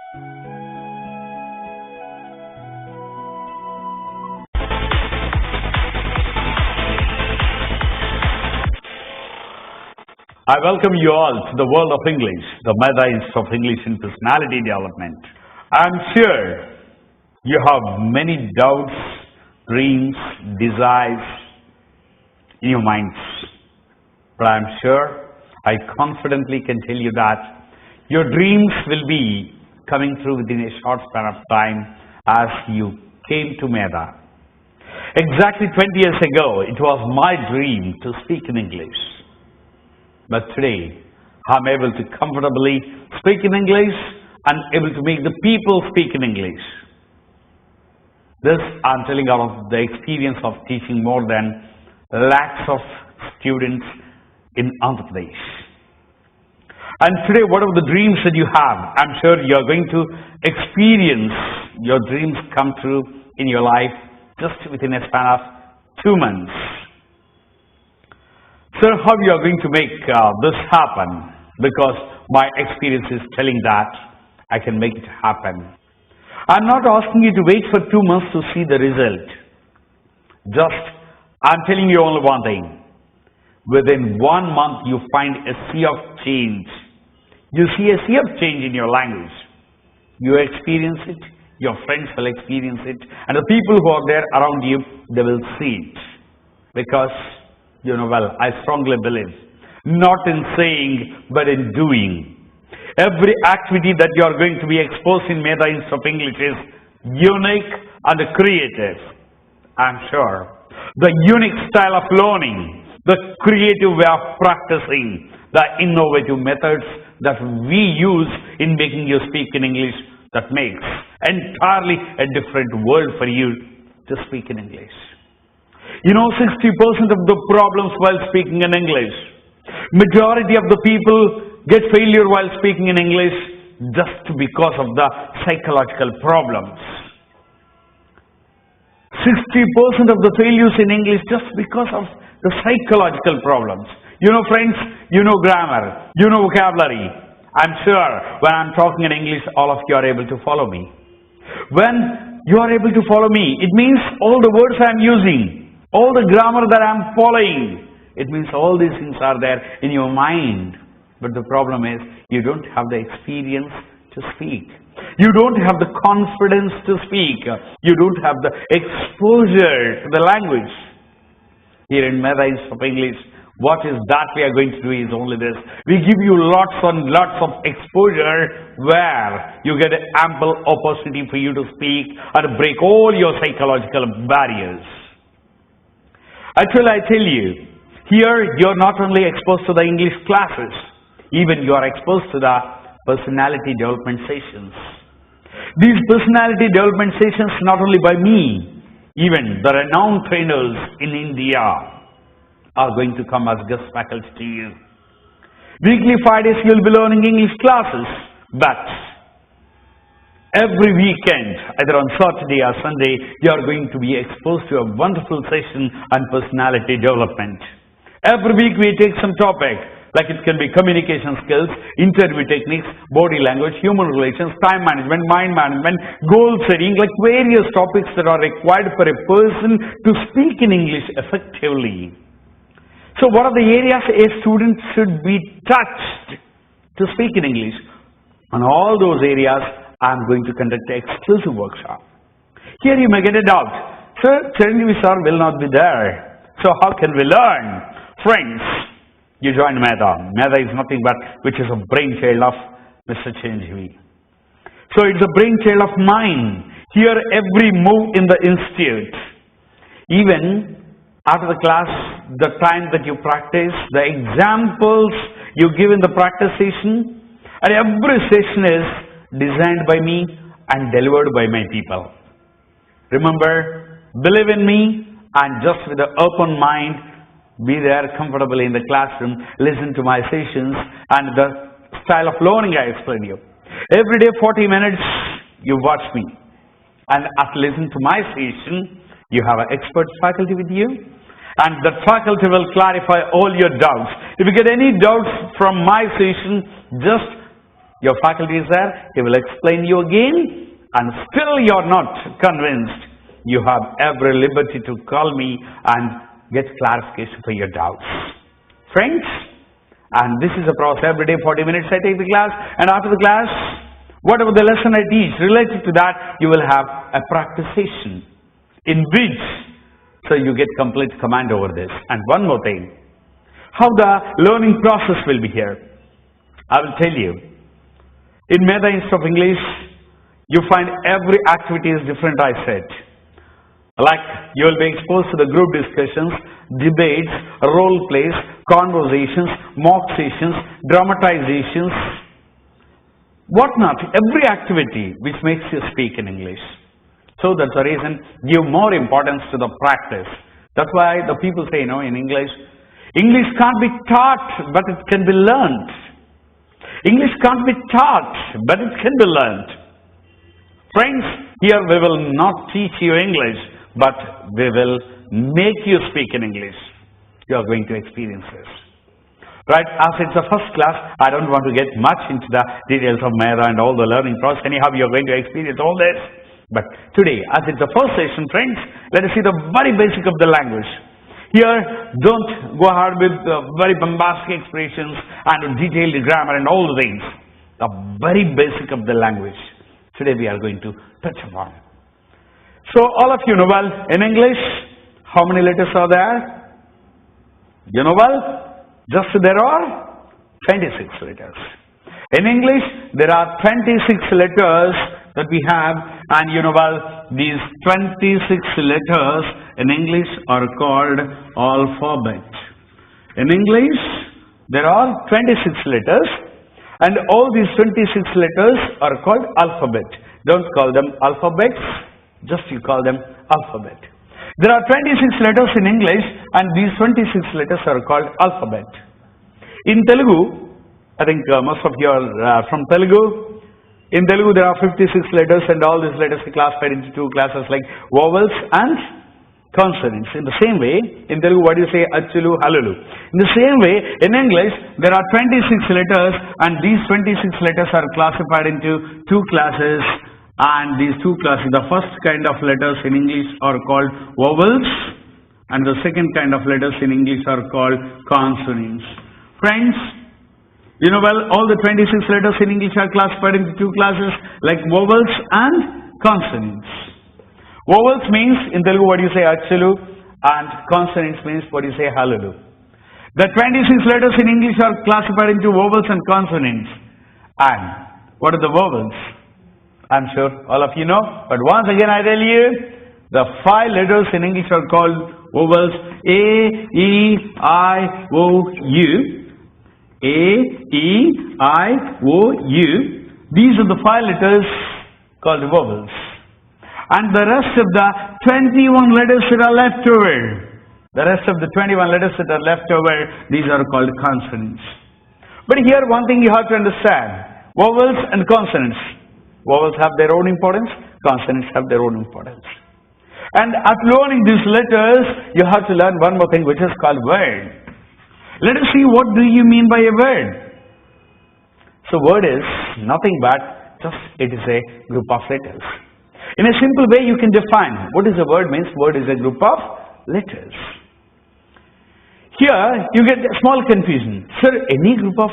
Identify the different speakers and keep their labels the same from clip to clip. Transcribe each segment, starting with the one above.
Speaker 1: I welcome you all to the world of English, the methods of English in personality development. I'm sure you have many doubts, dreams, desires in your minds. But I'm sure, I confidently can tell you that your dreams will be coming through within a short span of time as you came to Meda. Exactly 20 years ago, it was my dream to speak in English. But today, I'm able to comfortably speak in English and able to make the people speak in English. This I'm telling out of the experience of teaching more than lakhs of students in Andhra Pradesh. And today, whatever the dreams that you have, I'm sure you're going to experience your dreams come true in your life just within a span of 2 months. Sir, how you are going to make this happen? Because my experience is telling that I can make it happen. I'm not asking you to wait for 2 months to see the result. Just, I'm telling you only one thing. Within 1 month, you find a sea of change. You see a sea of change in your language. You experience it, your friends will experience it, and the people who are there around you, they will see it. Because you know well, I strongly believe, not in saying, but in doing. Every activity that you are going to be exposed in Meda Institute of English is unique and creative. I'm sure. The unique style of learning, the creative way of practicing, the innovative methods that we use in making you speak in English, that makes entirely a different world for you to speak in English. You know, 60% of the problems while speaking in English, majority of the people get failure while speaking in English just because of the psychological problems. 60% of the failures in English just because of the psychological problems. You know, friends, you know grammar, you know vocabulary. I'm sure when I'm talking in English, all of you are able to follow me. When you are able to follow me, it means all the words I'm using, all the grammar that I'm following, it means all these things are there in your mind. But the problem is, you don't have the experience to speak. You don't have the confidence to speak. You don't have the exposure to the language. Here in Meda Institute of English, what is that we are going to do is only this. We give you lots and lots of exposure where you get an ample opportunity for you to speak and break all your psychological barriers. Actually, I tell you, here you are not only exposed to the English classes, even you are exposed to the personality development sessions. These personality development sessions not only by me, even the renowned trainers in India are going to come as guest faculty to you. Weekly 5 days you will be learning English classes, but every weekend, either on Saturday or Sunday, you are going to be exposed to a wonderful session on personality development. Every week we take some topic, like it can be communication skills, interview techniques, body language, human relations, time management, mind management, goal setting, like various topics that are required for a person to speak in English effectively. So what are the areas a student should be touched to speak in English? On all those areas, I am going to conduct an exclusive workshop. Here you may get a doubt. Sir, Chiranjeevi sir will not be there. So how can we learn? Friends, you join Meda. Meda is nothing but which is a brainchild of Mr. Chiranjeevi. So it's a brainchild of mine. Here every move in the institute, even after the class, the time that you practice, the examples you give in the practice session, and every session is designed by me and delivered by my people. Remember, believe in me and just with an open mind, be there comfortably in the classroom, listen to my sessions and the style of learning I explained you. Every day 40 minutes you watch me, and after listening to my session, you have an expert faculty with you, and that faculty will clarify all your doubts. If you get any doubts from my session, just Your faculty is there, he will explain you again, and still you are not convinced. You have every liberty to call me and get clarification for your doubts. Friends, and this is a process. Every day 40 minutes I take the class, and after the class, whatever the lesson I teach related to that, you will have a practice session in which, so you get complete command over this. And one more thing, how the learning process will be here. I will tell you. In Meta Institute of English, you find every activity is different, I said. Like, you will be exposed to the group discussions, debates, role plays, conversations, mock sessions, dramatizations, whatnot. Every activity which makes you speak in English. So that's the reason, give more importance to the practice. That's why the people say, in English, English can't be taught, but it can be learned. English can't be taught, but it can be learned. Friends, here we will not teach you English, but we will make you speak in English. You are going to experience this. Right, as it's the first class, I don't want to get much into the details of Meta and all the learning process. Anyhow, you are going to experience all this. But today, as it's the first session, friends, let us see the very basic of the language. Here, don't go hard with very bombastic expressions and detailed grammar and all the things. The very basic of the language. Today we are going to touch upon. So all of you know well, in English, how many letters are there? You know well, just there are 26 letters. In English, there are 26 letters that we have, and you know well, these 26 letters in English are called alphabet. In English, there are 26 letters, and all these 26 letters are called alphabet. Don't call them alphabets, just you call them alphabet. There are 26 letters in English, and these 26 letters are called alphabet. In Telugu, I think most of you are from Telugu. In Telugu, there are 56 letters, and all these letters are classified into two classes like vowels and consonants. In the same way, in Telugu, what do you say? Achulu, halulu. In the same way, in English, there are 26 letters, and these 26 letters are classified into two classes. And these two classes, the first kind of letters in English are called vowels, and the second kind of letters in English are called consonants. Friends, you know well, all the 26 letters in English are classified into two classes like vowels and consonants. Vowels means, in Telugu, what do you say? Achulu, and consonants means, what do you say? Halulu. The 26 letters in English are classified into vowels and consonants. And what are the vowels? I'm sure all of you know, but once again I tell you, the 5 letters in English are called vowels: A, E, I, O, U. A, E, I, O, U. These are the 5 letters called vowels. And the rest of the 21 letters that are left over, these are called consonants. But here one thing you have to understand, vowels and consonants. Vowels have their own importance, consonants have their own importance. And after learning these letters, you have to learn one more thing, which is called word. Let us see, what do you mean by a word? So word is nothing but just it is a group of letters. In a simple way, you can define what is a word means. Word is a group of letters. Here you get a small confusion. Sir, any group of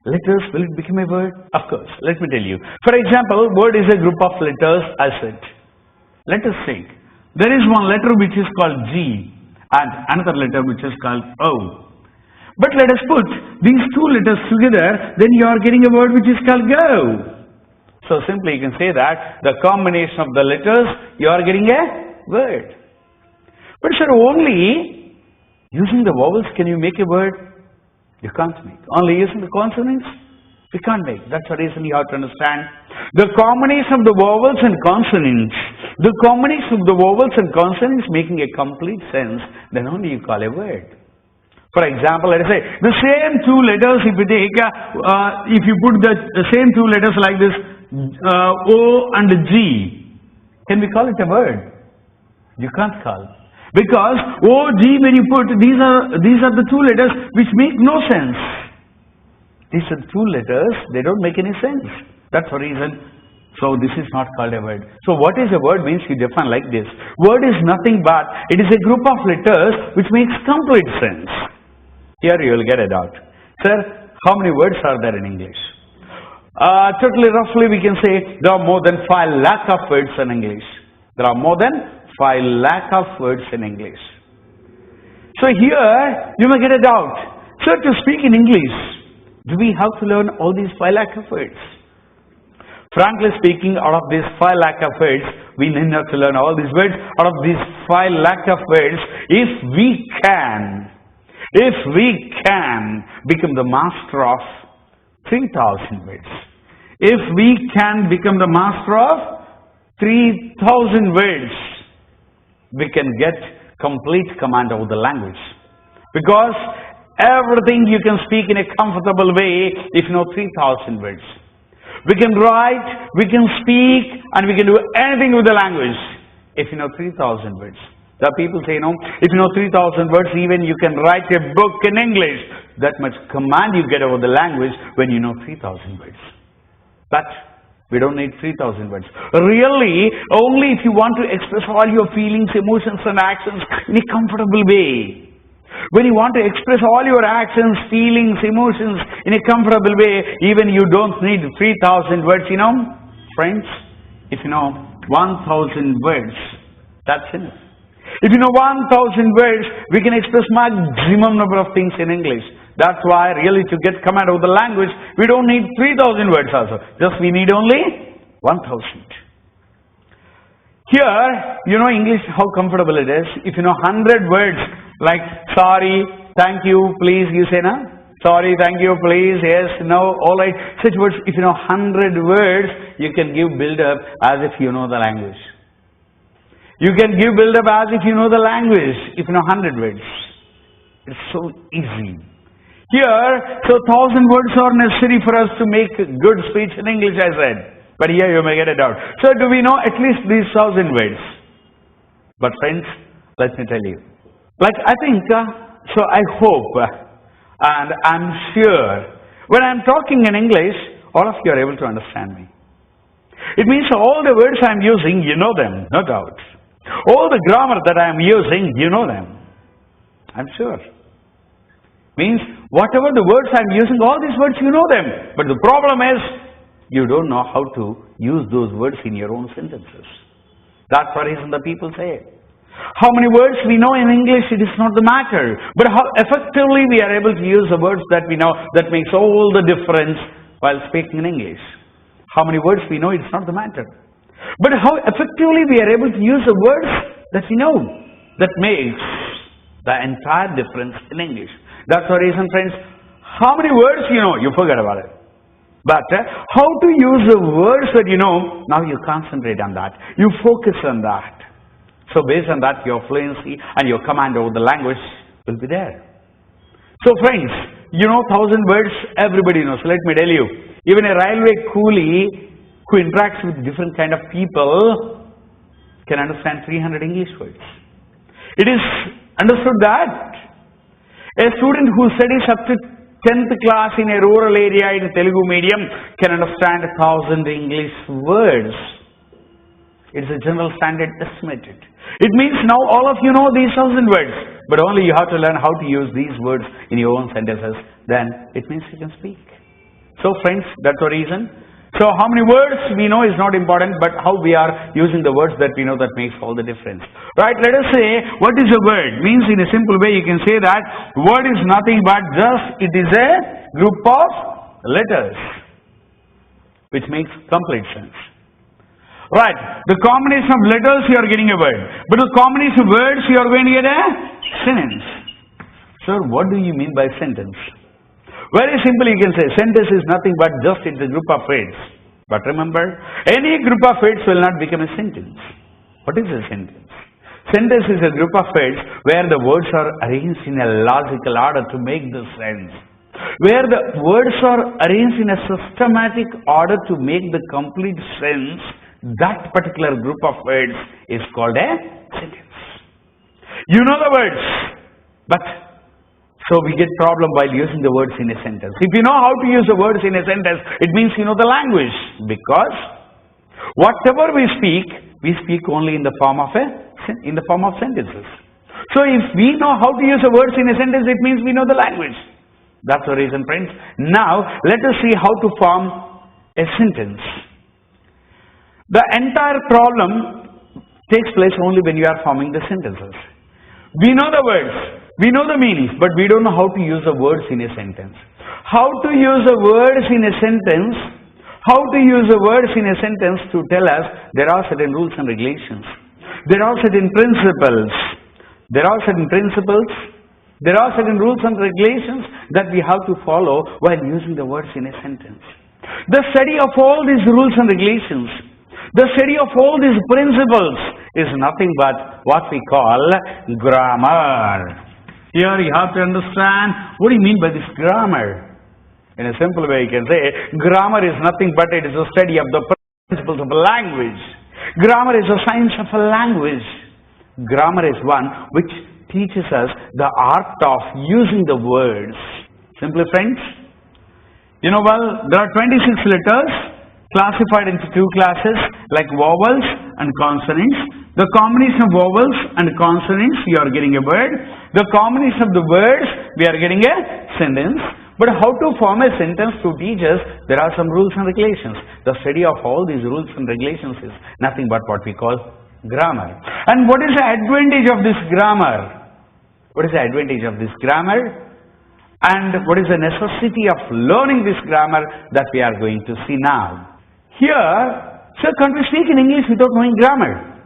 Speaker 1: letters, will it become a word? Of course. Let me tell you. For example, word is a group of letters, I said. Let us think. There is one letter which is called G and another letter which is called O. But let us put these two letters together, then you are getting a word which is called go. So simply you can say that the combination of the letters, you are getting a word. But sir, only using the vowels can you make a word? You can't make. Only using the consonants? You can't make. That's the reason you have to understand. The combination of the vowels and consonants, making a complete sense, then only you call a word. For example, let us say, the same two letters, if you take, if you put the same two letters like this, O and G, can we call it a word? You can't call. Because O, G, when you put, these are the two letters which make no sense. These are two letters, they don't make any sense. That's the reason. So this is not called a word. So what is a word means you define like this. Word is nothing but, it is a group of letters which makes complete sense. Here you will get it out. Sir, how many words are there in English? Totally roughly we can say there are more than 5 lakh of words in English. There are more than 5 lakh of words in English. So here you may get a doubt. Sir, to speak in English, do we have to learn all these 5 lakh of words? Frankly speaking, out of these 5 lakh of words, we need not to learn all these words. Out of these 5 lakh of words, if we can become the master of 3,000 words. If we can become the master of 3,000 words, we can get complete command over the language. Because everything you can speak in a comfortable way if you know 3,000 words. We can write, we can speak, and we can do anything with the language if you know 3,000 words. There are people say, if you know 3,000 words, even you can write a book in English. That much command you get over the language when you know 3,000 words. But we don't need 3,000 words. Really, only if you want to express all your feelings, emotions, and actions in a comfortable way. When you want to express all your actions, feelings, emotions in a comfortable way, even you don't need 3,000 words, Friends, if you know 1,000 words, that's enough. If you know 1,000 words, we can express maximum number of things in English. That's why really to get command over the language, we don't need 3,000 words also. Just we need only 1,000. Here, English, how comfortable it is. If you know 100 words, like sorry, thank you, please, you say, no? Sorry, thank you, please, yes, no, all right. Such words, if you know 100 words, you can give build-up as if you know the language. You can give build-up as if you know the language, if you know 100 words. It's so easy. Here, so 1,000 words are necessary for us to make good speech in English, I said. But here you may get it out. So do we know at least these 1,000 words? But friends, let me tell you. I think, so I hope, and I'm sure, when I'm talking in English, all of you are able to understand me. It means all the words I'm using, you know them, no doubt. All the grammar that I'm using, you know them. I'm sure. Means, whatever the words I'm using, all these words, you know them. But the problem is, you don't know how to use those words in your own sentences. That's the reason the people say. How many words we know in English, it is not the matter. But how effectively we are able to use the words that we know, that makes all the difference while speaking in English. How many words we know, it's not the matter. But how effectively we are able to use the words that we know, that makes the entire difference in English. That's the reason, friends, how many words you know, you forget about it. But how to use the words that you know, now you concentrate on that. You focus on that. So based on that, your fluency and your command over the language will be there. So friends, 1,000 words, everybody knows. Let me tell you, even a railway coolie who interacts with different kind of people can understand 300 English words. It is understood that a student who studies up to 10th class in a rural area in a Telugu medium can understand 1,000 English words. It is a general standard estimated. It means now all of you know these 1,000 words, but only you have to learn how to use these words in your own sentences. Then it means you can speak. So friends, that's the reason. So how many words we know is not important, but how we are using the words that we know, that makes all the difference. Right, let us say, what is a word? Means in a simple way you can say that word is nothing but just, it is a group of letters, which makes complete sense. Right, the combination of letters you are getting a word, but the combination of words you are going to get a sentence. Sir, what do you mean by sentence? Very simple, you can say sentence is nothing but just it's a group of words. But remember, any group of words will not become a sentence. What is a sentence? Sentence is a group of words where the words are arranged in a logical order to make the sense. Where the words are arranged in a systematic order to make the complete sense, that particular group of words is called a sentence. You know the words, but So we get problem while using the words in a sentence. If you know how to use the words in a sentence, it means you know the language. Because whatever we speak only in the form of sentences. So if we know how to use the words in a sentence, it means we know the language. That's the reason, friends. Now let us see how to form a sentence. The entire problem takes place only when you are forming the sentences. We know the words, we know the meanings, but we don't know how to use the words in a sentence. How to use the words in a sentence? How to use the words in a sentence to tell us there are certain rules and regulations. There are certain principles. There are certain principles. There are certain rules and regulations that we have to follow while using the words in a sentence. The study of all these rules and regulations, the study of all these principles is nothing but what we call grammar. Here you have to understand what do you mean by this grammar. In a simple way you can say grammar is nothing but it is a study of the principles of language. Grammar is a science of a language. Grammar is one which teaches us the art of using the words. Simply, friends, you know, well, there are 26 letters classified into two classes like vowels and consonants. The combination of vowels and consonants, you are getting a word. The combination of the words, we are getting a sentence. But how to form a sentence to teach us, there are some rules and regulations. The study of all these rules and regulations is nothing but what we call grammar. And what is the advantage of this grammar? What is the advantage of this grammar? And what is the necessity of learning this grammar that we are going to see now? Here, sir, can't we speak in English without knowing grammar?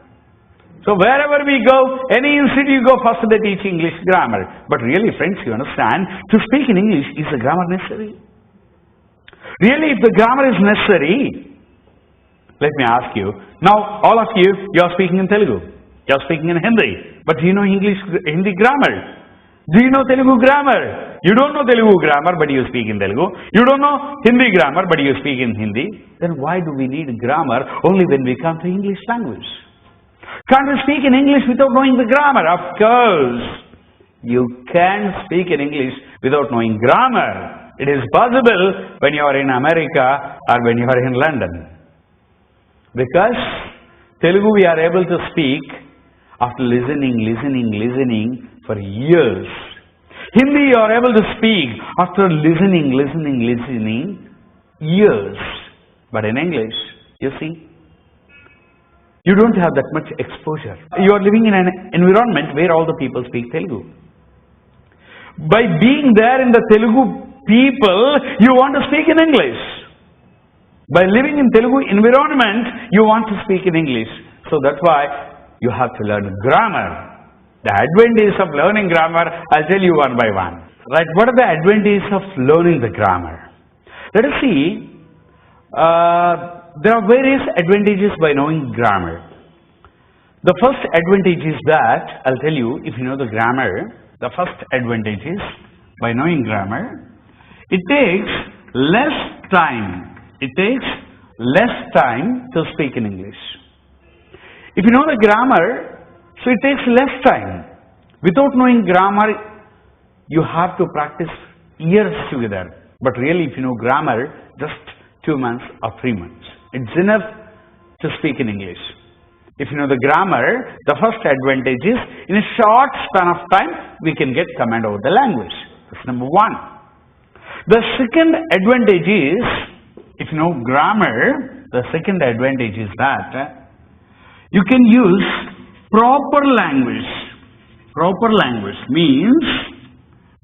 Speaker 1: So wherever we go, any institute you go, first they teach English grammar. But really, friends, you understand, to speak in English, is the grammar necessary? Really, if the grammar is necessary, let me ask you, now all of you, you are speaking in Telugu, you are speaking in Hindi, but do you know Hindi grammar? Do you know Telugu grammar? You don't know Telugu grammar, but you speak in Telugu. You don't know Hindi grammar, but you speak in Hindi. Then why do we need grammar only when we come to English language? Can't we speak in English without knowing the grammar? Of course, you can speak in English without knowing grammar. It is possible when you are in America or when you are in London. Because Telugu we are able to speak after listening for years. Hindi you are able to speak after listening years. But in English, you see, you don't have that much exposure. You are living in an environment where all the people speak Telugu. By being there in the Telugu people, you want to speak in English. By living in Telugu environment, you want to speak in English. So that's why you have to learn grammar. The advantages of learning grammar, I'll tell you one by one. Right, what are the advantages of learning the grammar? Let us see. There are various advantages by knowing grammar. The first advantage is that, I'll tell you, if you know the grammar, the first advantage is, by knowing grammar, it takes less time. It takes less time to speak in English. If you know the grammar, so it takes less time. Without knowing grammar, you have to practice years together. But really, if you know grammar, just 2 months or 3 months. It's enough to speak in English. If you know the grammar, the first advantage is, in a short span of time, we can get command over the language. That's number one. The second advantage is, if you know grammar, the second advantage is that you can use proper language. Proper language means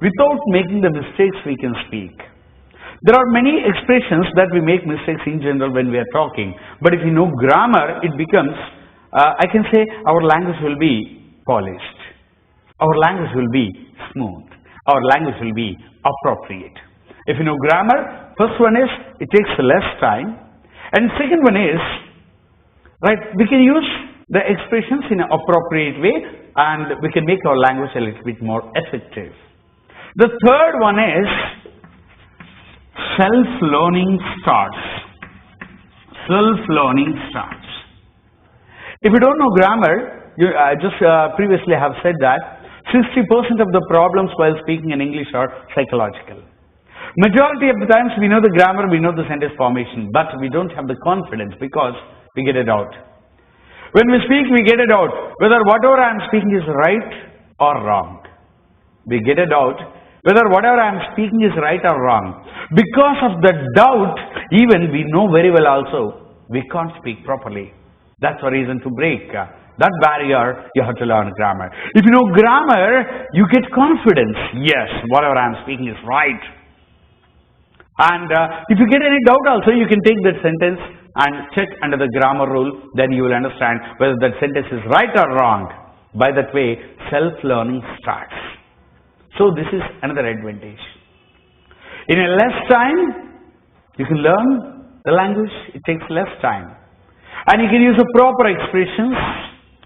Speaker 1: without making the mistakes we can speak. There are many expressions that we make mistakes in general when we are talking. But if you know grammar, it becomes, I can say our language will be polished. Our language will be smooth. Our language will be appropriate. If you know grammar, first one is, it takes less time. And second one is, right, we can use the expressions in an appropriate way and we can make our language a little bit more effective. The third one is, self-learning starts. Self-learning starts. If you don't know grammar, I just previously have said that 60% of the problems while speaking in English are psychological. Majority of the times we know the grammar, we know the sentence formation, but we don't have the confidence because we get it out. When we speak, we get it out, whether whatever I am speaking is right or wrong. We get it out, whether whatever I am speaking is right or wrong. Because of the doubt, even we know very well also, we can't speak properly. That's the reason to break that barrier. You have to learn grammar. If you know grammar, you get confidence. Yes, whatever I am speaking is right. And if you get any doubt also, you can take that sentence and check under the grammar rule. Then you will understand whether that sentence is right or wrong. By that way, self-learning starts. So this is another advantage. In a less time, you can learn the language. It takes less time. And you can use the proper expressions.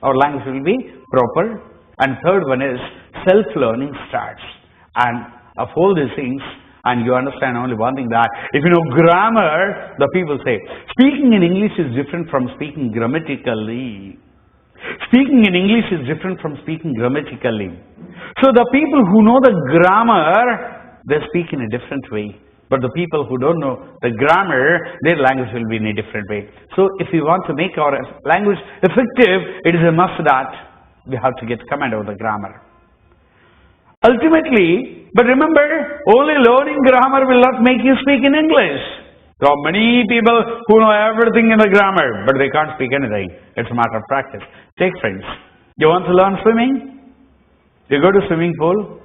Speaker 1: Our language will be proper. And third one is self-learning starts. And of all these things, and you understand only one thing, that if you know grammar, the people say, speaking in English is different from speaking grammatically. Speaking in English is different from speaking grammatically. So the people who know the grammar, they speak in a different way. But the people who don't know the grammar, their language will be in a different way. So if we want to make our language effective, it is a must that we have to get command over the grammar. Ultimately, but remember, only learning grammar will not make you speak in English. There are many people who know everything in the grammar, but they can't speak anything. It's a matter of practice. Take friends. You want to learn swimming? You go to swimming pool,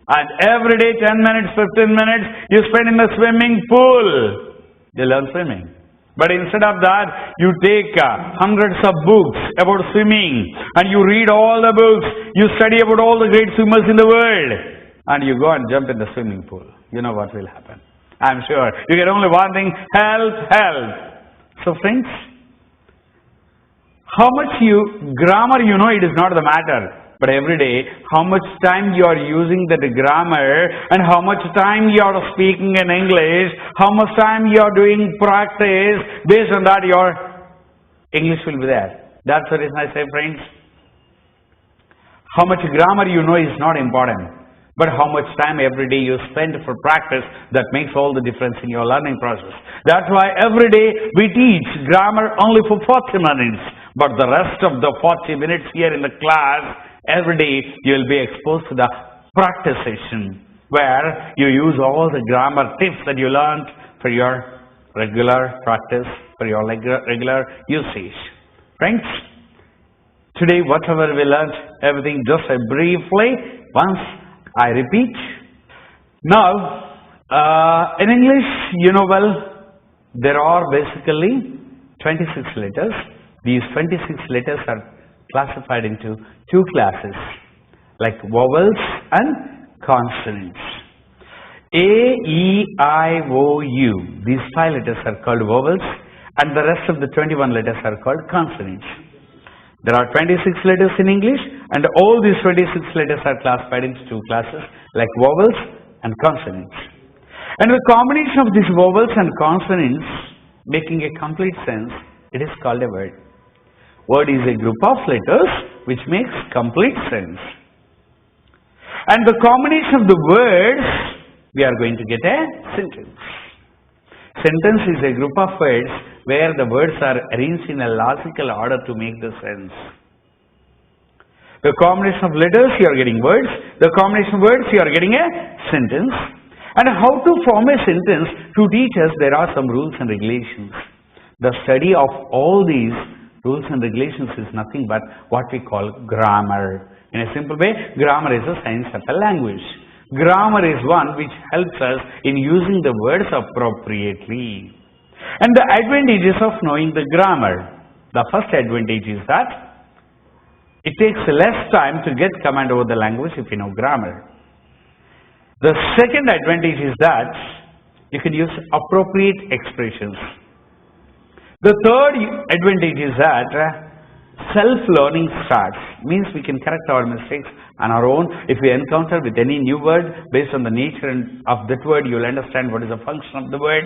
Speaker 1: and every day 10 minutes, 15 minutes, you spend in the swimming pool. You learn swimming. But instead of that, you take hundreds of books about swimming, and you read all the books, you study about all the great swimmers in the world, and you go and jump in the swimming pool. You know what will happen. I'm sure. You get only one thing, help, help. So friends, how much grammar you know, it is not the matter. But every day, how much time you are using the grammar, and how much time you are speaking in English, how much time you are doing practice, based on that your English will be there. That's the reason I say, friends, how much grammar you know is not important, but how much time every day you spend for practice, that makes all the difference in your learning process. That's why every day we teach grammar only for 40 minutes, but the rest of the 40 minutes here in the class, every day you will be exposed to the practice session, where you use all the grammar tips that you learned for your regular practice, for your regular usage. Friends, today whatever we learned, everything just briefly, once I repeat. Now, in English, you know well, there are basically 26 letters. These 26 letters are classified into two classes, like vowels and consonants. A, E, I, O, U. These 5 letters are called vowels, and the rest of the 21 letters are called consonants. There are 26 letters in English, and all these 26 letters are classified into two classes, like vowels and consonants. And the combination of these vowels and consonants, making a complete sense, it is called a word. Word is a group of letters which makes complete sense. And the combination of the words, we are going to get a sentence. Sentence is a group of words where the words are arranged in a logical order to make the sense. The combination of letters, you are getting words. The combination of words, you are getting a sentence. And how to form a sentence, to teach us, there are some rules and regulations. The study of all these rules and regulations is nothing but what we call grammar. In a simple way, grammar is a science of a language. Grammar is one which helps us in using the words appropriately. And the advantages of knowing the grammar. The first advantage is that it takes less time to get command over the language if you know grammar. The second advantage is that you can use appropriate expressions. The third advantage is that self-learning starts. Means we can correct our mistakes on our own. If we encounter with any new word, based on the nature of that word, you will understand what is the function of the word.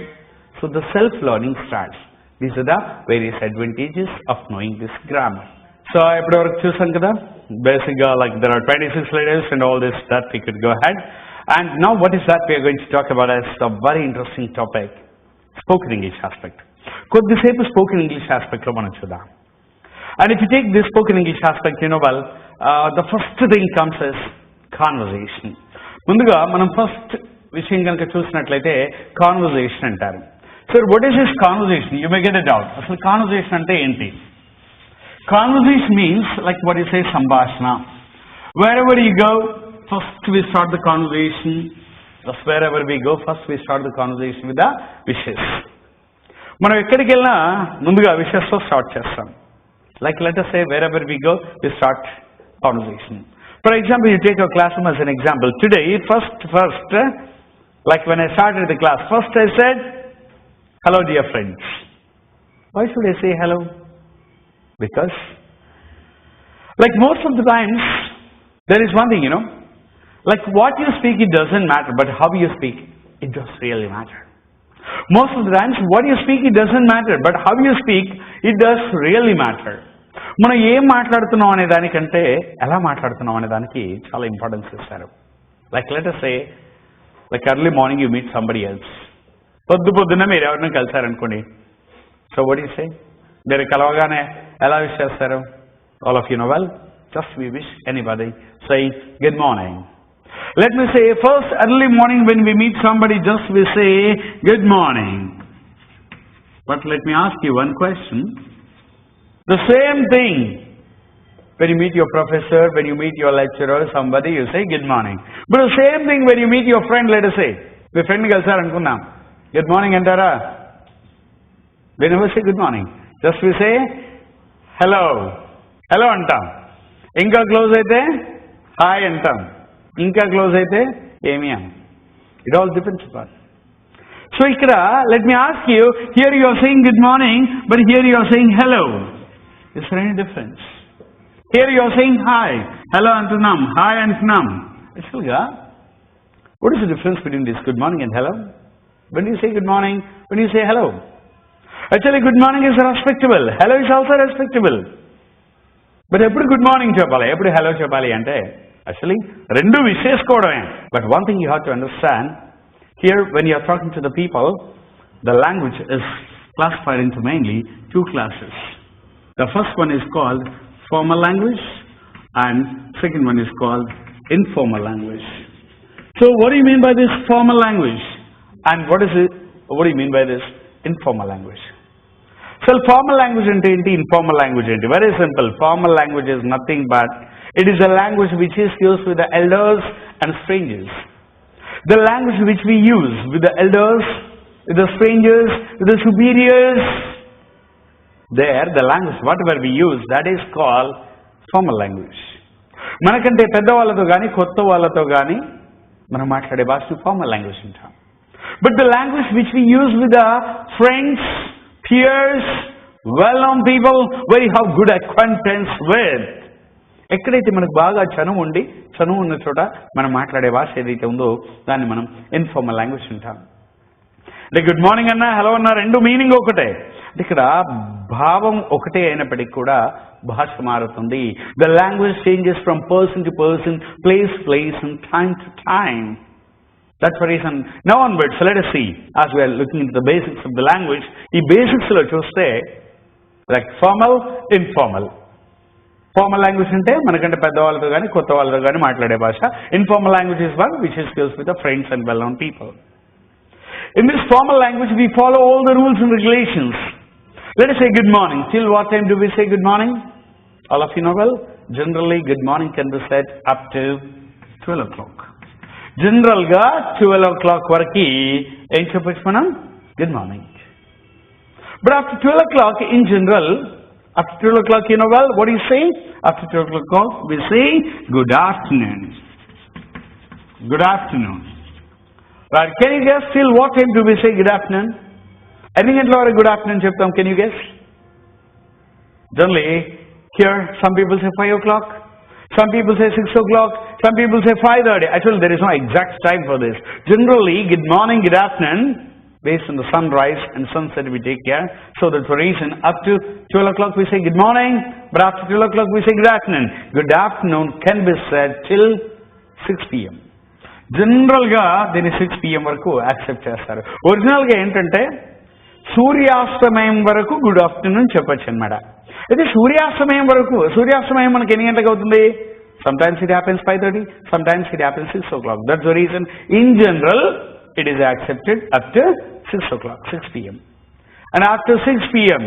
Speaker 1: So the self-learning starts. These are the various advantages of knowing this grammar. So, ఇప్పటివరకు చూసాం కదా, basically like there are 26 letters and all this that we could go ahead. And now what is that we are going to talk about as a very interesting topic, spoken English aspect. కొద్దిసేపు spoken English aspect లో మనం చూద్దాం. And if you take this spoken English aspect, the first thing comes as conversation. ముందుగా మనం first విషయం కనుక చూసినట్లయితే conversation అంటారు. Sir what is this conversation? You may get a doubt. అసలు కాన్వర్జేషన్ అంటే ఏంటి? Conversation means like what you say సంభాషణ. Wherever you go, first we start the conversation. Just wherever we go, first we start the conversation with the wishes. మనం ఎక్కడికి వెళ్ళినా ముందుగా wishes తో start చేస్తాం. Like let us say wherever we go, we start conversation. For example, you take your classroom as an example. Today, first, like when I started the class, first I said, hello dear friends. Why should I say hello? Because, like most of the times, there is one thing, like what you speak, it doesn't matter, but how you speak, it does really matter. Most of the times, what you speak, it doesn't matter, but how you speak, it does really matter. మనం ఏం మాట్లాడుతున్నాం అనే దానికంటే ఎలా మాట్లాడుతున్నాం అనే దానికి చాలా ఇంపార్టెన్స్ ఇస్తారు. Like let us say, like early morning you meet somebody else. పొద్దున్న మీరు ఎవరిని కలిసారనుకోండి. So what do you say? మీరు కలవగానే ఎలా విష్ చేస్తారు? All of you know well, just we wish anybody say good morning. Let me say, first early morning when we meet somebody, just we say good morning. But let me ask you one question. The same thing when you meet your professor, when you meet your lecturer, somebody, you say good morning. But the same thing when you meet your friend, let us say, me friend కలిసారు అనుకున్నాం, good morning అంటారా? We never say good morning. Just we say hello. Hello అంటాం. ఇంకా close అయితే hi అంటాం. ఇంకా close అయితే ఏమి అని. It all depends upon. So ikkada, let me ask you, here you are saying good morning, but here you are saying hello. Is there any difference? Here you are saying hi. Hello antunam. Hi antunam. Actually, what is the difference between this good morning and hello? When you say good morning, when you say hello. Actually, good morning is respectable. Hello is also respectable. But ఎప్పుడు good morning చెప్పాలి, ఎప్పుడు hello చెప్పాలి అంటే actually రెండు విశేషకోవడమే. But one thing you have to understand, here when you are talking to the people, the language is classified into mainly two classes. The first one is called formal language and second one is called informal language. So what do you mean by this formal language? And what do you mean by this informal language? So formal language ante enti, informal language enti? Very simple. Formal language is nothing but it is a language which is used with the elders and strangers. The language which we use with the elders, with the strangers, with the superiors, there the language whatever we use, that is called formal language. మనకంటే పెద్దవాళ్ళతో కానీ కొత్త వాళ్ళతో కానీ మనం మాట్లాడే భాషను formal language అంటాం. But the language which we use with the friends, peers, well-known people, where you have good acquaintance with, ఎక్కడైతే మనకు బాగా చనువు ఉన్న చోట మనం మాట్లాడే భాష ఏదైతే ఉందో దాన్ని మనం ఇన్ఫార్మల్ లాంగ్వేజ్ అంటాం. అంటే గుడ్ మార్నింగ్ అన్నా హలో అన్నా రెండు మీనింగ్ ఒకటే. ఇక్కడ భావం ఒకటే అయినప్పటికీ కూడా భాష మారుతుంది. The language changes from person to person, place and time to time. That's the reason. Now onwards, let us see, as we are looking into the basics of the language, ఈ basics లో చూస్తే like formal, informal. Formal language అంటే మనకంటే పెద్దవాళ్ళతో కానీ కొత్త వాళ్ళతో కానీ మాట్లాడే భాష. Informal language is one which is used with the friends and well-known people. In this formal language, we follow all the rules and regulations. Let us say good morning. Till what time do we say good morning? All of you know well. Generally, good morning can be said up to 12 o'clock. General ga 12 o'clock varaki em cheppచ్చు manam good morning. But after 12 o'clock in general, after 12 o'clock you know well, what do you say? After 12 o'clock we say good afternoon. Good afternoon. Right, can you guess till what time do we say good afternoon? Any gantlo varaku good afternoon cheptam, can you guess? Generally here some people say 5 o'clock. Some people say 6 o'clock, some people say 5:30. Actually, there is no exact time for this. Generally, good morning, good afternoon, based on the sunrise and sunset we take care. So that's the reason up to 12 o'clock we say good morning, but after 12 o'clock we say good afternoon. Good afternoon can be said till 6 p.m. జనరల్గా దీన్ని 6 p.m. వరకు accept చేస్తారు. ఒరిజినల్గా ఏంటంటే సూర్యాస్తమయం వరకు good afternoon చెప్పచ్చు అనమాట. అయితే సూర్యాస్తమయం వరకు, సూర్యాస్తమయం మనకి ఎన్ని గంటలకు అవుతుంది? Sometimes it happens 5:30, sometimes it happens 6 o'clock. That's the reason in general it is accepted up to 6 o'clock, 6 p.m. And after 6 p.m.,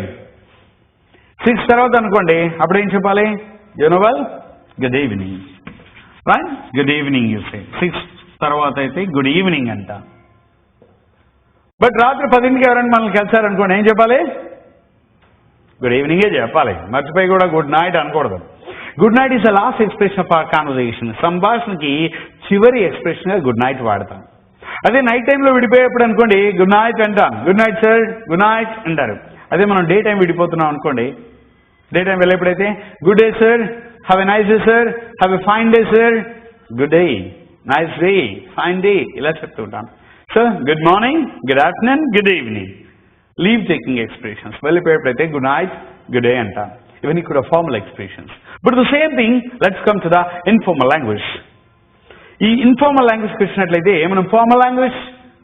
Speaker 1: 6 తర్వాత అనుకోండి, అప్పుడు ఏం చెప్పాలి? You know well? Good evening. Right? Good evening you say. 6 తర్వాత అయితే good evening అంట. But రాత్రి 10కి ఎవరైనా మనల్ని కలిసారనుకోండి, ఏం చెప్పాలి? గుడ్ ఈవినింగే చెప్పాలి. మర్చిపోయి కూడా గుడ్ నైట్ అనకూడదు. Good night is the last expression of our conversation. సంభాషణకి చివరి ఎక్స్ప్రెషన్గా గుడ్ నైట్ వాడతాం. అదే నైట్ టైంలో విడిపోయేప్పుడు అనుకోండి, గుడ్ నైట్ అంటాం. Good night sir, good night అంటారు. అదే మనం డే టైం విడిపోతున్నాం అనుకోండి, డే టైం వెళ్ళేప్పుడైతే good day sir, have a nice day sir, have a fine day sir, good day, nice day, fine day ఇలా చెప్తూ ఉంటాం. So good morning, good afternoon, good evening, leave taking expressions. వెళ్ళిపోయేప్పుడైతే good night, good day అంటాం. ఇవన్నీ కూడా formal expressions. But the same thing, let's come to the informal language. ఈ informal లాంగ్వేజ్కి వచ్చినట్లయితే మనం ఫార్మల్ లాంగ్వేజ్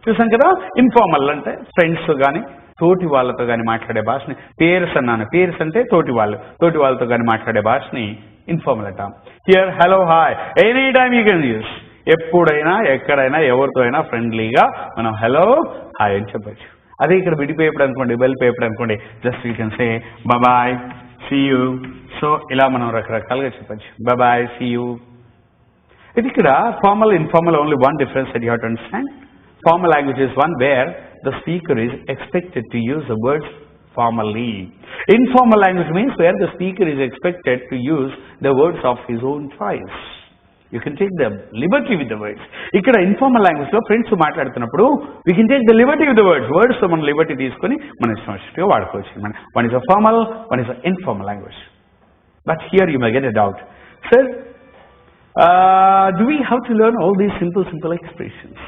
Speaker 1: చూసాం కదా. ఇన్ఫార్మల్ అంటే ఫ్రెండ్స్తో కానీ తోటి వాళ్ళతో కానీ మాట్లాడే భాషని పేర్స్ అన్నాను. పేర్స్ అంటే తోటి వాళ్ళతో కానీ మాట్లాడే భాషని ఇన్ఫార్మల్ అంటాం. Here hello hi any time you can use. ఎప్పుడైనా ఎక్కడైనా ఎవరితో అయినా ఫ్రెండ్లీగా మనం హలో హాయ్ అని చెప్పచ్చు. అదే ఇక్కడ విడిపోయేప్పుడు అనుకోండి, వెళ్ళిపోయేప్పుడు అనుకోండి, just you can say bye, see you. So ఇలా మనం రకరకాలుగా చెప్పచ్చు. Bye, see you. ఇది ఇక్కడ formal, informal only one difference that you have to understand. Formal language is one where the speaker is expected to use the words formally. Informal language means where the speaker is expected to use the words of his own choice. You can take the liberty with the words. ఇక్కడ informal language లో friends మాట్లాడుతున్నప్పుడు we can take the liberty with the words. Words తో మనం Liberty తీసుకొని మన ఇష్టం వచ్చినట్టుగా వాడుకోవచ్చు. One is a formal, one is an informal language. But here you may get a doubt. Sir, do we have to learn all these simple expressions?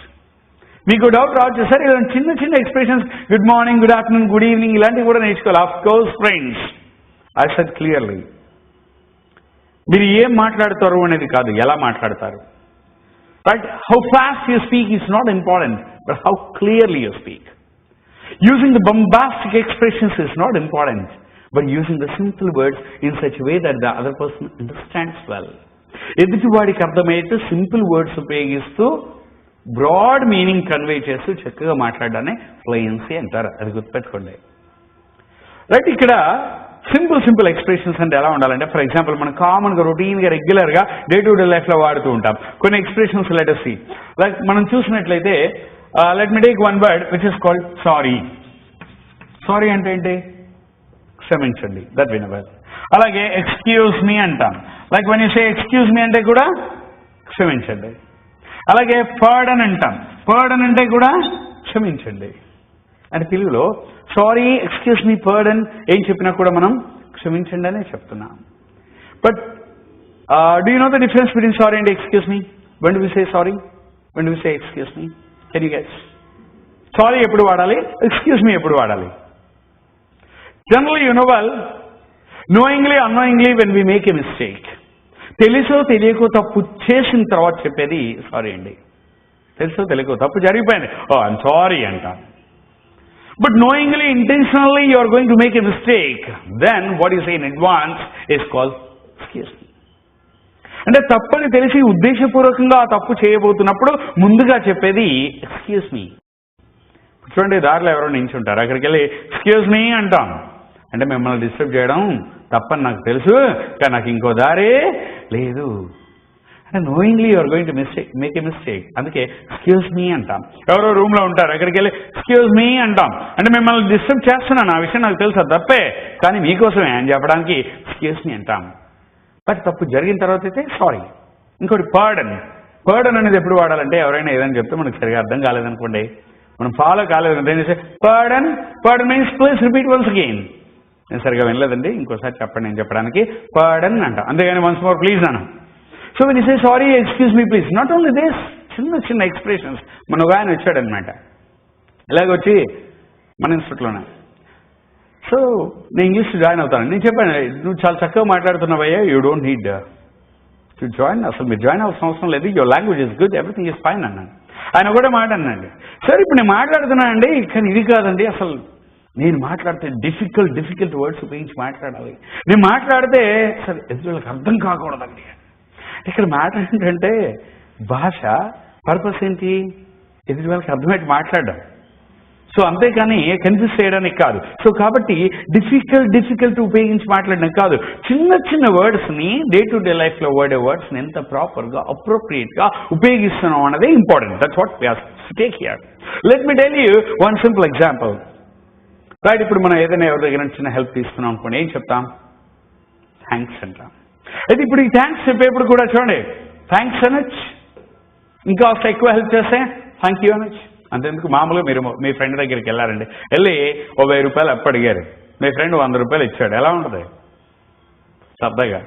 Speaker 1: మీకు doubt రావచ్చు, sir ఇలాంటి చిన్న expressions good morning, good afternoon, good evening ఇలాంటివి కూడా నేర్చుకోవాలి. Of course friends, I said clearly, మీరు ఏం మాట్లాడతారు అనేది కాదు, ఎలా మాట్లాడతారు. Right? How fast you speak is not important, but how clearly you speak. Using the bombastic expressions is not important, but using the simple words in such a way that the other person understands well. ఎదుటివాడికి అర్థమయ్యేట్టు simple words ఉపయోగిస్తూ broad meaning convey చేస్తూ చక్కగా మాట్లాడడాన్ని fluency అంటారు. అది గుర్తుపెట్టుకోండి. Right? ఇక్కడ simple expressions అంటే ఎలా ఉండాలంటే, ఫర్ ఎగ్జాంపుల్ మనం కామన్గా రొటీన్గా రెగ్యులర్గా డే టు డే లైఫ్లో వాడుతూ ఉంటాం కొన్ని expressions. Let us see. Like మనం చూసినట్లయితే let me take one word which is called sorry. Sorry అంటే ఏంటి? క్షమించండి. దట్ వినబల్. అలాగే ఎక్స్క్యూజ్ మీ అంటాం. Like when you say excuse మీ అంటే కూడా క్షమించండి. అలాగే పర్డన్ అంటాం. పర్డన్ అంటే కూడా క్షమించండి. అంటే తెలుగులో సారీ, ఎక్స్క్యూజ్ మీ, పర్డన్ ఏం చెప్పినా కూడా మనం క్షమించండి అనే చెప్తున్నాం. But do you know the difference between sorry and excuse me? When do we say sorry, when do we say excuse me? Can you guess? Sorry ఎప్పుడు వాడాలి, ఎక్స్క్యూజ్ మీ ఎప్పుడు వాడాలి? Generally you know well, knowingly unknowingly when we make a mistake, తెలుసో తెలియకో తప్పు చేసిన తర్వాత చెప్పేది సారీ అండి. తెలుసో తెలియకో తప్పు జరిగిపోయింది, ఓ ఐఎమ్ సారీ అంటాం. But knowingly, intentionally you are going to make a mistake, then what you say in advance is called excuse me. అంటే తప్పని తెలిసి ఉద్దేశపూర్వకంగా ఆ తప్పు చేయబోతున్నప్పుడు ముందుగా చెప్పేది ఎక్స్క్యూజ్ మీ. చూడండి, దారిలో ఎవరో నించుంటారు, అక్కడికి వెళ్ళి ఎక్స్క్యూజ్ మీ అంటాం. అంటే మిమ్మల్ని డిస్టర్బ్ చేయడం తప్పని నాకు తెలుసు, కానీ నాకు ఇంకో దారే లేదు. అంటే knowingly you're going to make a mistake, అందుకే ఎక్స్క్యూజ్ మీ అంటాం. ఎవరో రూమ్లో ఉంటారు, అక్కడికి వెళ్ళి ఎక్స్క్యూజ్ మీ అంటాం. అంటే మిమ్మల్ని డిస్టర్బ్ చేస్తున్నాను, ఆ విషయం నాకు తెలుసు, అది తప్పే, కానీ మీకోసమే అని చెప్పడానికి ఎక్స్క్యూజ్ మీ అంటాం. బట్ తప్పు జరిగిన తర్వాత అయితే సారీ. ఇంకోటి పర్డన్. పర్డన్ అనేది ఎప్పుడు వాడాలంటే, ఎవరైనా ఏదైనా చెప్తే మనకు సరిగా అర్థం కాలేదనుకోండి, మనం ఫాలో కాలేదంటే pardon. Pardon means please repeat once again. నేను సరిగా వినలేదండి, ఇంకోసారి చెప్పండి నేను చెప్పడానికి పర్డన్ అంట. అంతేగాని వన్స్ మోర్ ప్లీజ్ అన్న. So when you say sorry, excuse me, please, not only this, చిన్న ఎక్స్ప్రెషన్స్. మన ఒక ఆయన వచ్చాడనమాట, ఇలాగొచ్చి మన ఇన్స్టిట్యూట్లోనే. సో నేను ఇంగ్లీష్ జాయిన్ అవుతాను. నేను చెప్పాను, నువ్వు చాలా చక్కగా మాట్లాడుతున్నావయ్యా, you don't need to join, అసలు మీరు జాయిన్ అవ్వాల్సిన అవసరం లేదు, your language is good, everything is fine అన్నాను. ఆయన కూడా మాట అన్నాడు, సరే ఇప్పుడు నేను మాట్లాడుతున్నానండి, కానీ ఇది కాదండి, అసలు నేను మాట్లాడితే డిఫికల్ట్ వర్డ్స్ ఉపయోగించి మాట్లాడాలి, నేను మాట్లాడితే సరే ఎదురులకు అర్థం కాకూడదండి. ఇక్కడ మ్యాటర్ ఏంటంటే భాష పర్పస్ ఏంటి, ఎదుటి వాళ్ళకి అర్థమైతే మాట్లాడడం. సో అంతేకాని కన్ఫ్యూజ్ చేయడానికి కాదు. సో కాబట్టి డిఫికల్ట్ ఉపయోగించి మాట్లాడడం కాదు, చిన్న వర్డ్స్ని డే టు డే లైఫ్లో వాడే వర్డ్స్ని ఎంత ప్రాపర్గా అప్రోప్రియేట్గా ఉపయోగిస్తున్నాం అన్నదే important. That's what we have to take here. Let me tell you one simple example. Right, ఇప్పుడు మనం ఏదైనా ఎవరి దగ్గర చిన్న హెల్ప్ తీసుకున్నాం అనుకోండి, ఏం చెప్తాం? థ్యాంక్స్ అంటాం. అయితే ఇప్పుడు ఈ థ్యాంక్స్ చెప్పేప్పుడు కూడా చూడండి, థ్యాంక్స్ అనొచ్చు, ఇంకా ఎక్కువ హెల్ప్ చేస్తే థ్యాంక్ యూ అనొచ్చు. అంతేందుకు మామూలుగా మీరు మీ ఫ్రెండ్ దగ్గరికి వెళ్ళారండి, వెళ్ళి ఓ 1000 రూపాయలు అప్పు అడిగారు, మీ ఫ్రెండ్ 100 రూపాయలు ఇచ్చాడు, ఎలా ఉంటుంది? సరదాగా.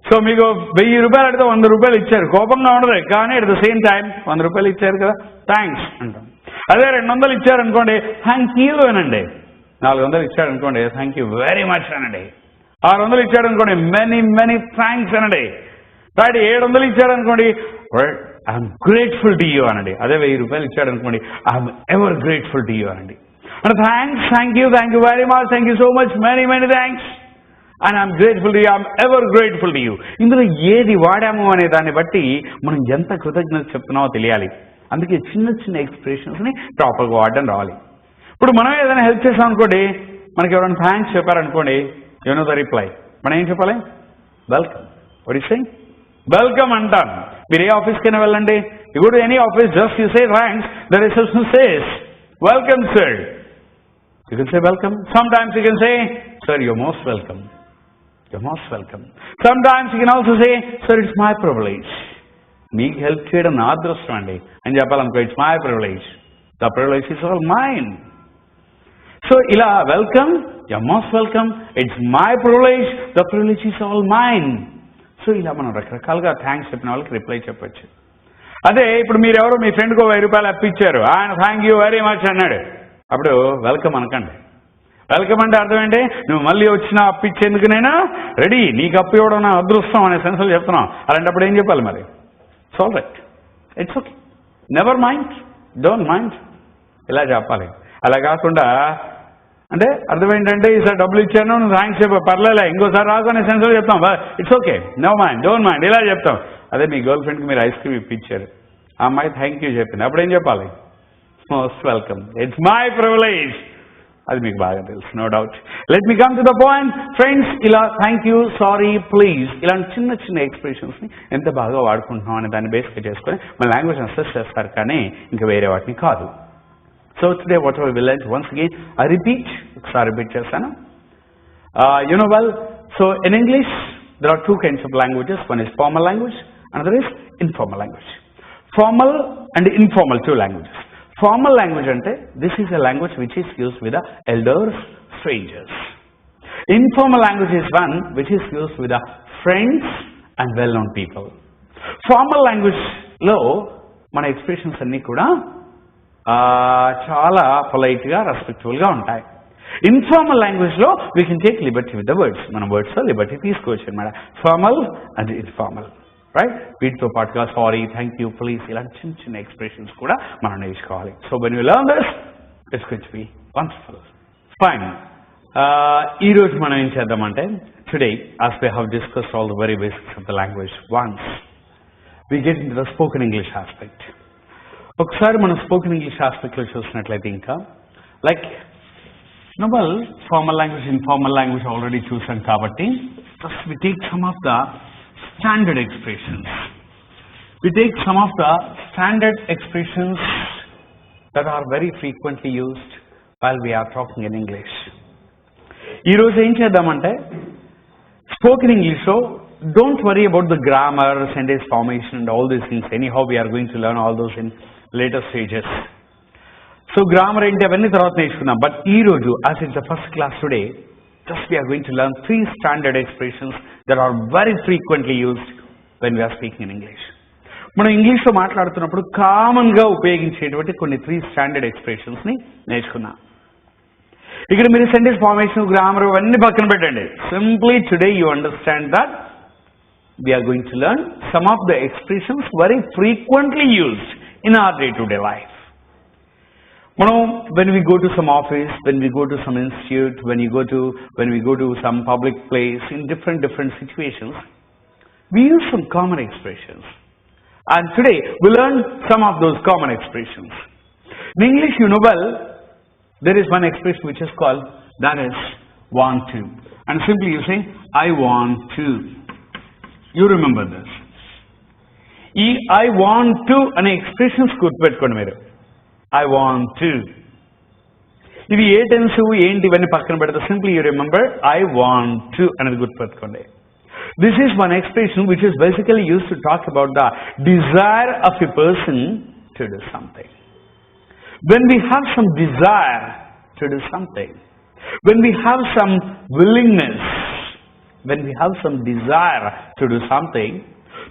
Speaker 1: సో మీకు 1000 రూపాయలు అడిగితే 100 రూపాయలు ఇచ్చారు, కోపంగా ఉండదు, కానీ అట్ ద సేమ్ టైం 100 రూపాయలు ఇచ్చారు కదా, థ్యాంక్స్ అంటాం. అదే 200 ఇచ్చారనుకోండి, థ్యాంక్ యూ అనండి. 400 ఇచ్చాడనుకోండి, థ్యాంక్ యూ వెరీ మచ్ అనండి. 600 ఇచ్చాడనుకోండి, మెనీ థ్యాంక్స్ అనండి. రైట్, 700 ఇచ్చాడనుకోండి, ఐఎమ్ గ్రేట్ఫుల్ టు యూ అనండి. అదే 1000 రూపాయలు ఇచ్చాడనుకోండి, I'm ever grateful to you అనండి. అంటే thank you very much, thank you so much, many thanks, and I'm grateful to you, I'm ever grateful to you. ఇందులో ఏది వాడాము అనే దాన్ని బట్టి మనం ఎంత కృతజ్ఞత చెప్తున్నామో తెలియాలి. అందుకే చిన్న ఎక్స్ప్రెషన్స్ని ప్రాపర్గా వాడడం రావాలి. ఇప్పుడు మనం ఏదైనా హెల్ప్ చేసాం అనుకోండి, మనకి ఎవరైనా థ్యాంక్స్ చెప్పారనుకోండి, యు నో ద రిప్లై. మనం ఏం చెప్పాలి? Welcome. What is saying? Welcome అంటాను. మీరు ఏ ఆఫీస్కైనా వెళ్ళండి, you go to any office, just you say thanks, the reception says welcome sir. You can say welcome. Some times you can say sir your most welcome, your most welcome. Some times you can also say sir it's my privilege, మీకు help చేయడం నా అదృష్టం అండి అని చెప్పాలనుకో, it's my privilege, the privilege is all mine. So ఇలా welcome, your most welcome, it's my privilege, the privilege is all mine. So ఇలా మనం రకరకాలుగా థ్యాంక్స్ చెప్పిన వాళ్ళకి రిప్లై చెప్పచ్చు. అదే ఇప్పుడు మీరు ఎవరో మీ ఫ్రెండ్కి 1000 రూపాయలు అప్పిచ్చారు, ఆయన థ్యాంక్ యూ వెరీ మచ్ అన్నాడు, అప్పుడు వెల్కమ్ అనకండి. వెల్కమ్ అంటే అర్థం ఏంటి? నువ్వు మళ్ళీ వచ్చినా అప్పిచ్చేందుకు నేను రెడీ, నీకు అప్పు ఇవ్వడం నా అదృష్టం అనే సెన్స్లో చెప్తున్నాం. అలాంటప్పుడు ఏం చెప్పాలి మరి? It's all right, it's okay, never mind, don't mind, ఇలా చెప్పాలి. అలా కాకుండా అంటే అర్థం ఏంటంటే, ఈసారి డబ్బులు ఇచ్చాను, నువ్వు థ్యాంక్స్ చెప్పా, పర్లేలే, ఇంకోసారి రాకునే సెన్స్లో చెప్తాం, it's okay, no mind, don't mind, ఇలా చెప్తాం. అదే మీ గర్ల్ ఫ్రెండ్కి మీరు ఐస్ క్రీమ్ ఇప్పించారు, ఆ అమ్మాయి థ్యాంక్ యూ చెప్పింది, అప్పుడు ఏం చెప్పాలి? Most welcome, it's my privilege. అది మీకు బాగా తెలుసు, no doubt. Let me come to the point friends. ఇలా థ్యాంక్ యూ, సారీ, ప్లీజ్, ఇలాంటి చిన్న ఎక్స్ప్రెషన్స్ని ఎంత బాగా వాడుకుంటున్నాం అనే దాన్ని బేస్గా చేసుకొని మన లాంగ్వేజ్ అసెస్ చేస్తారు, కానీ ఇంకా వేరే వాటిని కాదు. So today what we will learn, once again I repeat, ఒకసారి రిపీట్ చేస్తాను. You know well, so in English there are two kinds of languages. One is formal language, another is informal language. Formal and informal, two languages. Formal language ante, this is a language which is used with the elders, strangers. Informal language is one which is used with the friends and well-known people. Formal language లో మన expressions అన్నీ కూడా చాలా పొలైట్గా, రెస్పెక్ట్ఫుల్గా ఉంటాయి. Informal లాంగ్వేజ్లో we can take Liberty with the words. మన వర్డ్స్లో Liberty తీసుకోవచ్చు అనమాట. Formal and informal, right? వీటితో పాటుగా సారీ, థ్యాంక్ యూ, ప్లీజ్, ఇలాంటి చిన్న ఎక్స్ప్రెషన్స్ కూడా మనం నేర్చుకోవాలి. So when you learn this, it's going to be wonderful. Fine. ఈరోజు మనం ఏం చేద్దామంటే, today as we have discussed all the very basics of the language, once we get into the spoken English aspect. ఒకసారి మనం spoken English ఆస్పెక్ట్లో చూసినట్లయితే, ఇంకా like noble formal language, informal language already చూసాం కాబట్టి, first we take some of the standard expressions. We take some of the standard expressions that are very frequently used while we are talking in English. ఈరోజు ఏం చేద్దామంటే, spoken ఇంగ్లీష్లో don't worry about the grammar, sentence formation and all these things. Anyhow, we are going to learn all those in later stages. So grammar ante avanni tarvata nechukundam. But ee roju, as it's the first class today, just we are going to learn 3 standard expressions that are very frequently used when we are speaking in English. మనం ఇంగ్లీష్లో మాట్లాడుతున్నప్పుడు కామన్గా ఉపయోగించేటువంటి కొన్ని 3 standard ఎక్స్ప్రెషన్స్ని నేర్చుకున్నాం. ఇక్కడ మీరు sentence formation, grammar అవన్నీ పక్కన పెట్టండి. Simply today you understand that we are going to learn some of the expressions very frequently used in our day-to-day life. When we go to some office, when we go to some institute, when we go to some public place, in different situations, we use some common expressions. And today we learn some of those common expressions. In English, you know well, there is one expression which is called, that is want to. And simply you say, I want to. You remember this. I want to అనే expressions గుర్తుపెట్టుకోండి మీరు. I want to. ఇవి ఏ tense ఏంటి ఇవన్నీ పక్కన పెడితే simply you remember I want to అనేది గుర్తుపెట్టుకోండి. This is one expression which is basically used to talk about the desire of a person to do something. When we have some desire to do something, when we have some willingness, when we have some desire to do something,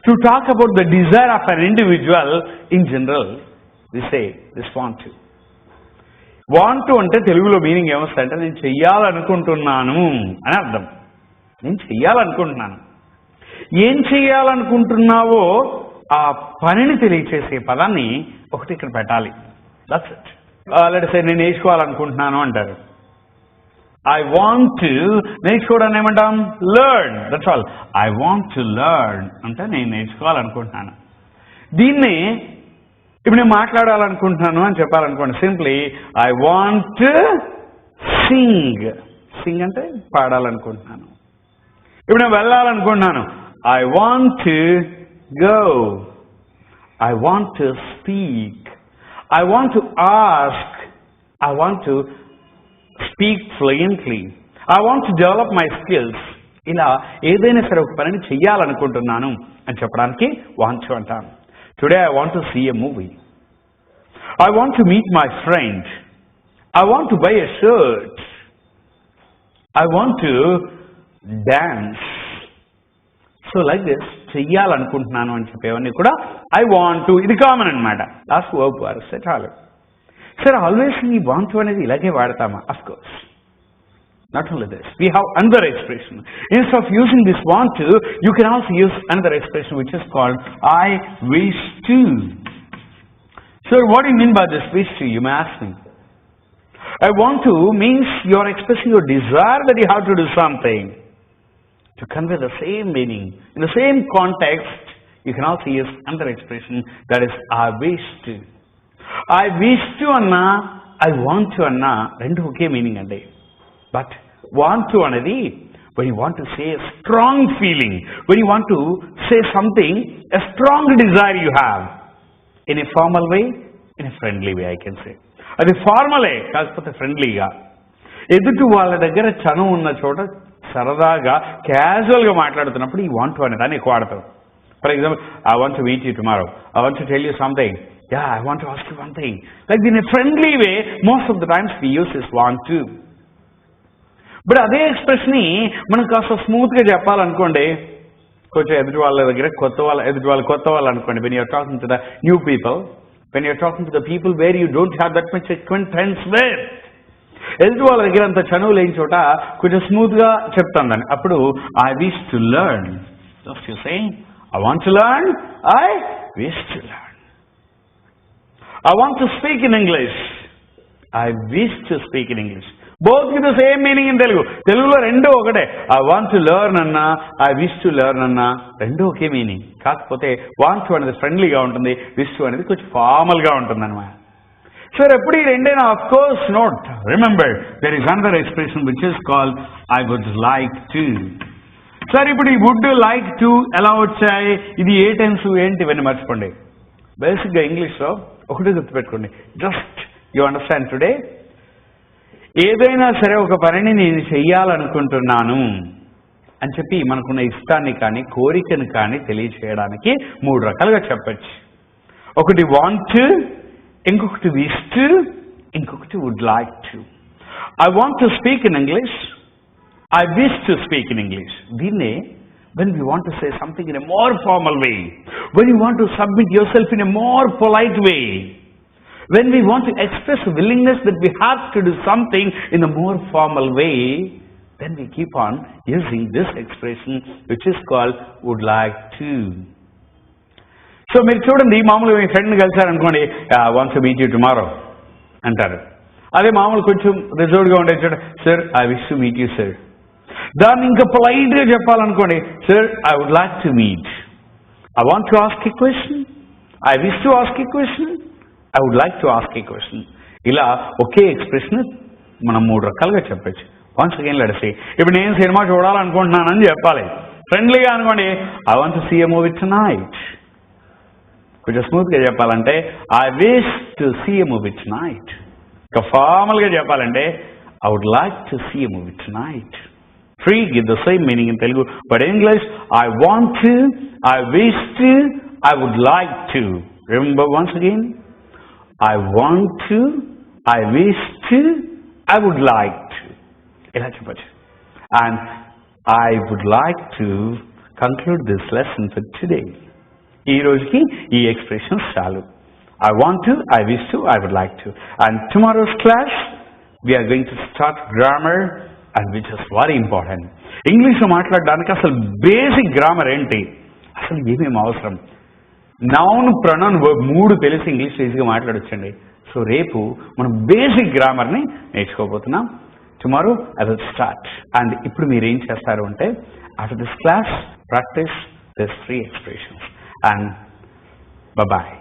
Speaker 1: to talk about the desire of an individual in general, we say this want to. Want to అంటే తెలుగులో meaning ఏమొస్తుందంటే నేను చెయ్యాలనుకుంటున్నాను అని అర్థం. నేను చెయ్యాలనుకుంటున్నాను. ఏం చెయ్యాలనుకుంటున్నావో ఆ పనిని తెలియచేసే పదాన్ని ఒకటి ఇక్కడ పెట్టాలి. That's it. లెట్స్ సే నేను నేర్చుకోవాలనుకుంటున్నాను అంటారు. I want to నేర్చుకోవడాన్ని ఏమంటాం? Learn. That's all. I want to learn అంటే నేను నేర్చుకోవాలనుకుంటున్నాను. దీన్ని ఇప్పుడు నేను మాట్లాడాలనుకుంటున్నాను అని చెప్పాలనుకోండి. Simply I want to sing. Sing అంటే పాడాలనుకుంటున్నాను. ఇప్పుడు నేను వెళ్ళాలనుకుంటున్నాను. I want to go. I want to speak. I want to ask. I want to speak fluently. I want to develop my skills. ఇలా ఏదైనా సరే ఒక పనిని చెయ్యాలనుకుంటున్నాను అని చెప్పడానికి want to అంటాను. Today I want to see a movie. I want to meet my friend. I want to buy a shirt. I want to dance. So like this, చెయ్యాలనుకుంటున్నాను అని చెప్పేవన్నీ కూడా I want to, ఇది common అన్నమాట. Last verb వారిస్తే చాలు. సరే always ఈ want to అనేది ఇలాగే వాడతామా? Of course. Not only this, we have another expression. Instead of using this want to, you can also use another expression which is called I wish to. So what do you mean by this wish to? You may ask me. I want to means you are expressing your desire that you have to do something. To convey the same meaning, in the same context, you can also use another expression that is I wish to. I wish to anna, I want to anna, rendu oke meaning andi. But want to anadi, when you want to say a strong feeling, when you want to say something, a strong desire you have, in a formal way, in a friendly way, I can say. అది ఫార్మలే కాకపోతే ఫ్రెండ్లీగా, ఎదుటి వాళ్ళ దగ్గర చనువు ఉన్న చోట సరదాగా క్యాజువల్గా మాట్లాడుతున్నప్పుడు ఈ వాంట్ టు అనే దాన్ని ఎక్కువ వాడతారు. For example, I want to meet you tomorrow, I want to tell you something, yeah I want to ask you one thing. Like in a friendly way most of the times we use this want to. But అదే ఎక్స్ప్రెషన్ని మనం కాస్త స్మూత్గా చెప్పాలనుకోండి, కొంచెం ఎదుటి వాళ్ళ దగ్గర ఎదుటి వాళ్ళు కొత్త వాళ్ళు అనుకోండి, when you're talking to the new people, when you're talking to the people where you don't have that much acquaintance with, ఎదుటి వాళ్ళ దగ్గర అంత చనువు లేని చోట కొంచెం స్మూత్గా చెప్తాను దాన్ని. అప్పుడు I wish to learn. Just you say I want to learn, I wish to learn. I want to speak in English, I wish to speak in English. Both with the same meaning in Telugu. తెలుగులో రెండు ఒకటే. I want to learn అన్నా, I wish to learn అన్నా రెండు ఒకే meaning. కాకపోతే want to అనేది ఫ్రెండ్లీగా ఉంటుంది, విష్ టు అనేది కొంచెం ఫార్మల్గా ఉంటుంది అనమాట. సార్ ఎప్పుడు ఈ రెండైనా? Of course note. Remember there is another expression which is called I would like to. Sir ఇప్పుడు ఈ వుడ్, లైక్ టు ఎలా వచ్చాయి, ఇది ఏ టెన్స్ ఏంటి, ఇవన్నీ మర్చిపోండి. బేసిక్గా ఇంగ్లీష్లో ఒకటి గుర్తుపెట్టుకోండి. జస్ట్ యూ అండర్స్టాండ్ టుడే, ఏదైనా సరే ఒక పనిని నేను చెయ్యాలనుకుంటున్నాను అని చెప్పి మనకున్న ఇష్టాన్ని కానీ కోరికను కానీ తెలియచేయడానికి మూడు రకాలుగా చెప్పచ్చు. ఒకటి వాంట్, ఇంకొకటి విష్ టు, ఇంకొకటి would like to. I want to speak in English, I wish to speak in English. దీన్నే when we want to say something in a more formal way, when you want to submit yourself in a more polite way, when we want to express a willingness that we have to do something in a more formal way, then we keep on using this expression which is called would like to. So మీరు చూడండి, మామూలుగా మీ ఫ్రెండ్ని కలిసారనుకోండి, want to meet you tomorrow అంటారు. అదే మామూలు కొంచెం రిజర్వ్డ్గా ఉండే చూడ, sir I wish to meet you sir. దాన్ని ఇంకా పొలైట్గా చెప్పాలనుకోండి, sir I would like to meet, I want to ask a question, I wish to ask a question, I would like to ask a question. ఇలా ఒకే expression మనం 3 రకాలుగా చెప్పచ్చు. Once again let's say, ఇప్పుడు నేను సినిమా చూడాలనుకుంటున్నానని చెప్పాలి. ఫ్రెండ్లీగా అనుకోండి, I want to see a movie tonight. కొంచెం స్మూత్గా చెప్పాలంటే I wish to see a movie tonight. ఇక ఫార్మల్గా చెప్పాలంటే I would like to see a movie tonight. Three give the same meaning in Telugu, but in English, I want to, I wish to, I would like to. Remember once again, I want to, I wish to, I would like to. Ila cheppachu. And I would like to conclude this lesson for today. Ee rojiki ee expressions chalu. I want to, I wish to, I would like to. And tomorrow's class, we are going to start grammar, and which is very important. ఇంగ్లీష్లో మాట్లాడడానికి అసలు basic grammar ఏంటి, అసలు ఏమేమి అవసరం, noun pronoun verb 3 తెలిసి English ఈజీగా మాట్లాడొచ్చండి. So రేపు మనం బేసిక్ గ్రామర్ని నేర్చుకోబోతున్నాం. Tomorrow I will start. And ఇప్పుడు మీరు ఏం చేస్తారు అంటే, after this class practice this 3 expressions. And bye.